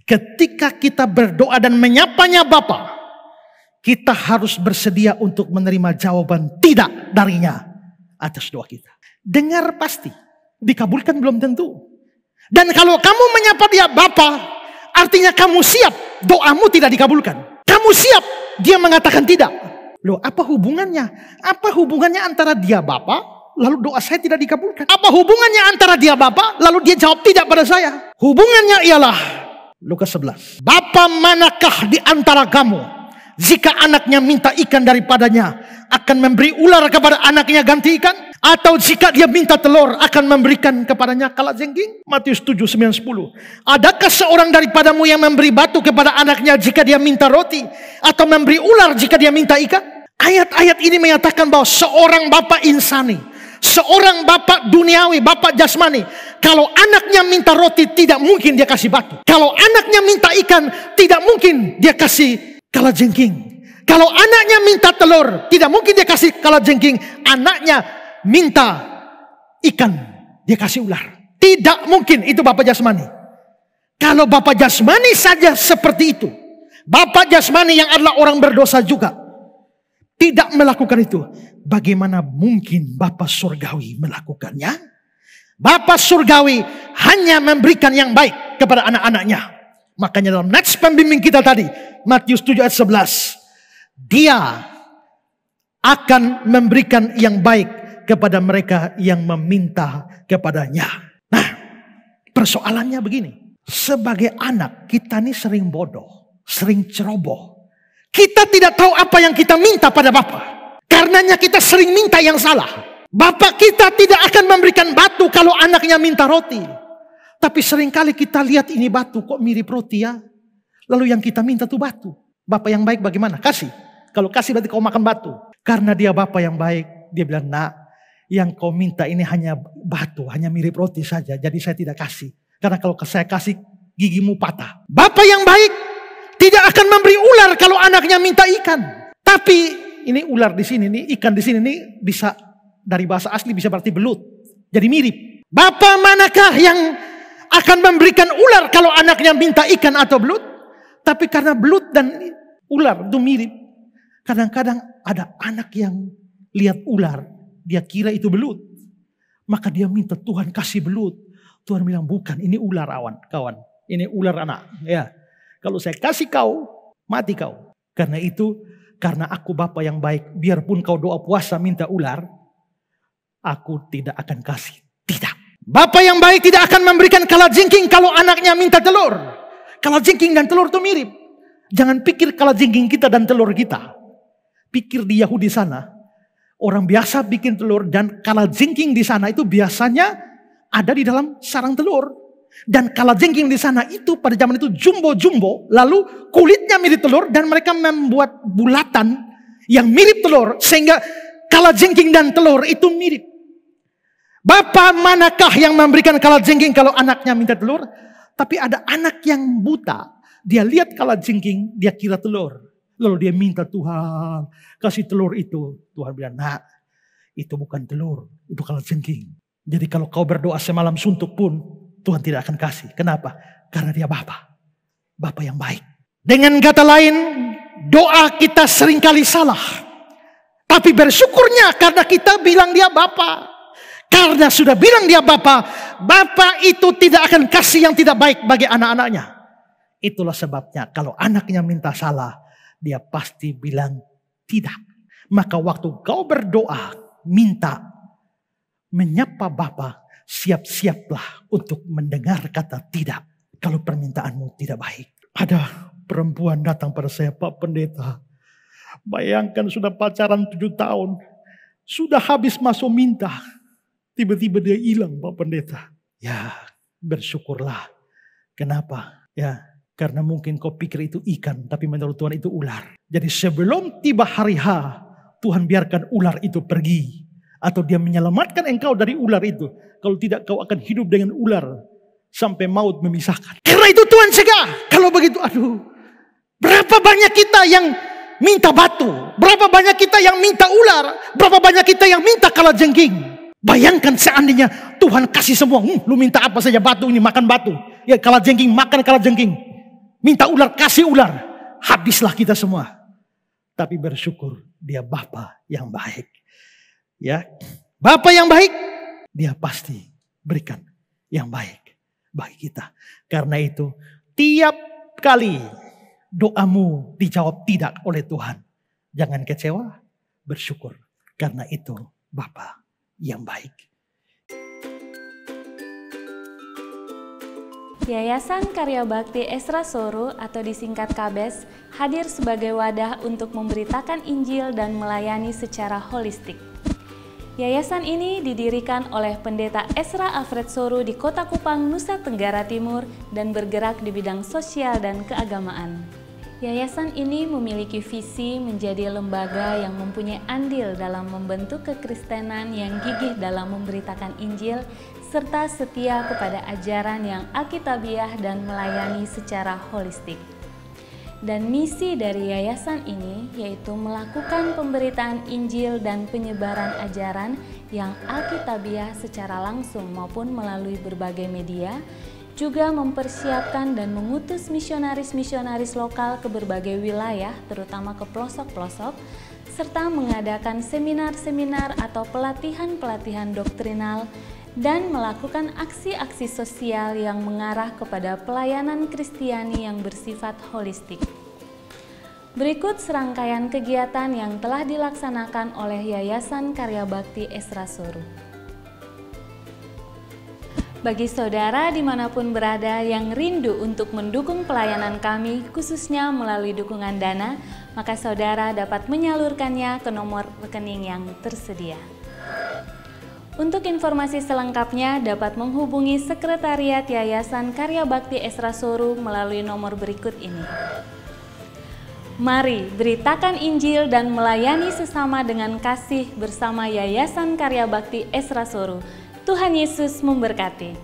Ketika kita berdoa dan menyapanya Bapa, kita harus bersedia untuk menerima jawaban tidak darinya atas doa kita. Dengar pasti, dikabulkan belum tentu. Dan kalau kamu menyapa dia Bapa, artinya kamu siap doamu tidak dikabulkan. Kamu siap dia mengatakan tidak. Loh, apa hubungannya? Apa hubungannya antara dia Bapa, lalu doa saya tidak dikabulkan? Apa hubungannya antara dia Bapa, lalu dia jawab tidak pada saya? Hubungannya ialah Lukas 11. Bapa manakah di antara kamu, jika anaknya minta ikan daripadanya, akan memberi ular kepada anaknya ganti ikan? Atau jika dia minta telur, akan memberikan kepadanya kalajengking? Matius 7, 9, 10. Adakah seorang daripadamu yang memberi batu kepada anaknya jika dia minta roti? Atau memberi ular jika dia minta ikan? Ayat-ayat ini menyatakan bahwa seorang bapa insani, seorang bapak duniawi, bapak jasmani, kalau anaknya minta roti tidak mungkin dia kasih batu. Kalau anaknya minta ikan tidak mungkin dia kasih kalajengking. Kalau anaknya minta telur tidak mungkin dia kasih kalajengking. Anaknya minta ikan dia kasih ular. Tidak mungkin, itu bapak jasmani. Kalau bapak jasmani saja seperti itu, bapak jasmani yang adalah orang berdosa juga tidak melakukan itu, bagaimana mungkin Bapa surgawi melakukannya? Bapa surgawi hanya memberikan yang baik kepada anak-anaknya. Makanya dalam nats pembimbing kita tadi, Matius 7 ayat 11, dia akan memberikan yang baik kepada mereka yang meminta kepadanya. Nah, persoalannya begini. Sebagai anak, kita ini sering bodoh, sering ceroboh. Kita tidak tahu apa yang kita minta pada Bapa. Karenanya kita sering minta yang salah. Bapak kita tidak akan memberikan batu kalau anaknya minta roti. Tapi seringkali kita lihat ini batu kok mirip roti ya. Lalu yang kita minta tuh batu. Bapak yang baik bagaimana? Kasih. Kalau kasih berarti kau makan batu. Karena dia Bapak yang baik. Dia bilang, nak, yang kau minta ini hanya batu, hanya mirip roti saja. Jadi saya tidak kasih. Karena kalau saya kasih gigimu patah. Bapak yang baik tidak akan memberi ular kalau anaknya minta ikan. Tapi ini ular di sini, ini ikan di sini, ini bisa dari bahasa asli bisa berarti belut. Jadi mirip. Bapa manakah yang akan memberikan ular kalau anaknya minta ikan atau belut? Tapi karena belut dan ular itu mirip. Kadang-kadang ada anak yang lihat ular, dia kira itu belut. Maka dia minta Tuhan kasih belut. Tuhan bilang bukan, ini ular kawan. Ini ular anak. Ya. Kalau saya kasih kau, mati kau. Karena itu, karena aku Bapa yang baik, biarpun kau doa puasa minta ular, aku tidak akan kasih. Tidak. Bapa yang baik tidak akan memberikan kalajengking kalau anaknya minta telur. Kalajengking dan telur itu mirip. Jangan pikir kalajengking kita dan telur kita. Pikir di Yahudi sana, orang biasa bikin telur dan kalajengking di sana itu biasanya ada di dalam sarang telur. Dan kalajengking di sana itu pada zaman itu jumbo-jumbo, lalu kulitnya mirip telur dan mereka membuat bulatan yang mirip telur sehingga kalajengking dan telur itu mirip. Bapa manakah yang memberikan kalajengking kalau anaknya minta telur? Tapi ada anak yang buta, dia lihat kalajengking, dia kira telur. Lalu dia minta Tuhan kasih telur itu. Tuhan bilang, nak, itu bukan telur, itu kalajengking. Jadi kalau kau berdoa semalam suntuk pun Tuhan tidak akan kasih. Kenapa? Karena dia Bapa. Bapa yang baik. Dengan kata lain, doa kita seringkali salah. Tapi bersyukurnya karena kita bilang dia Bapa. Karena sudah bilang dia Bapa, Bapa itu tidak akan kasih yang tidak baik bagi anak-anaknya. Itulah sebabnya kalau anaknya minta salah, dia pasti bilang tidak. Maka waktu kau berdoa, minta, menyapa Bapa, siap-siaplah untuk mendengar kata tidak. Kalau permintaanmu tidak baik. Ada perempuan datang pada saya, Pak Pendeta. Bayangkan sudah pacaran 7 tahun. Sudah habis masuk minta. Tiba-tiba dia hilang, Pak Pendeta. Ya, bersyukurlah. Kenapa? Ya, karena mungkin kau pikir itu ikan. Tapi menurut Tuhan itu ular. Jadi sebelum tiba hari H, Tuhan biarkan ular itu pergi. Atau dia menyelamatkan engkau dari ular itu. Kalau tidak kau akan hidup dengan ular. Sampai maut memisahkan. Karena itu Tuhan cegah. Kalau begitu aduh. Berapa banyak kita yang minta batu. Berapa banyak kita yang minta ular. Berapa banyak kita yang minta kalajengking. Bayangkan seandainya Tuhan kasih semua. Lu minta apa saja batu ini makan batu. Ya kalajengking makan kalajengking. minta ular, kasih ular, habislah kita semua. Tapi bersyukur dia Bapa yang baik. Ya, Bapa yang baik, dia pasti berikan yang baik bagi kita. Karena itu tiap kali doamu dijawab tidak oleh Tuhan, jangan kecewa, bersyukur. Karena itu Bapa yang baik. Yayasan Karya Bakti Esra Soru atau disingkat KABES hadir sebagai wadah untuk memberitakan Injil dan melayani secara holistik. Yayasan ini didirikan oleh Pendeta Esra Alfred Soru di Kota Kupang, Nusa Tenggara Timur dan bergerak di bidang sosial dan keagamaan. Yayasan ini memiliki visi menjadi lembaga yang mempunyai andil dalam membentuk kekristenan yang gigih dalam memberitakan Injil serta setia kepada ajaran yang alkitabiah dan melayani secara holistik. Dan misi dari yayasan ini yaitu melakukan pemberitaan Injil dan penyebaran ajaran yang alkitabiah secara langsung maupun melalui berbagai media, juga mempersiapkan dan mengutus misionaris-misionaris lokal ke berbagai wilayah, terutama ke pelosok-pelosok, serta mengadakan seminar-seminar atau pelatihan-pelatihan doktrinal, dan melakukan aksi-aksi sosial yang mengarah kepada pelayanan Kristiani yang bersifat holistik. Berikut serangkaian kegiatan yang telah dilaksanakan oleh Yayasan Karya Bakti Esra Soru. Bagi saudara dimanapun berada yang rindu untuk mendukung pelayanan kami, khususnya melalui dukungan dana, maka saudara dapat menyalurkannya ke nomor rekening yang tersedia. Untuk informasi selengkapnya dapat menghubungi Sekretariat Yayasan Karya Bakti Esra Soru melalui nomor berikut ini. Mari beritakan Injil dan melayani sesama dengan kasih bersama Yayasan Karya Bakti Esra Soru. Tuhan Yesus memberkati.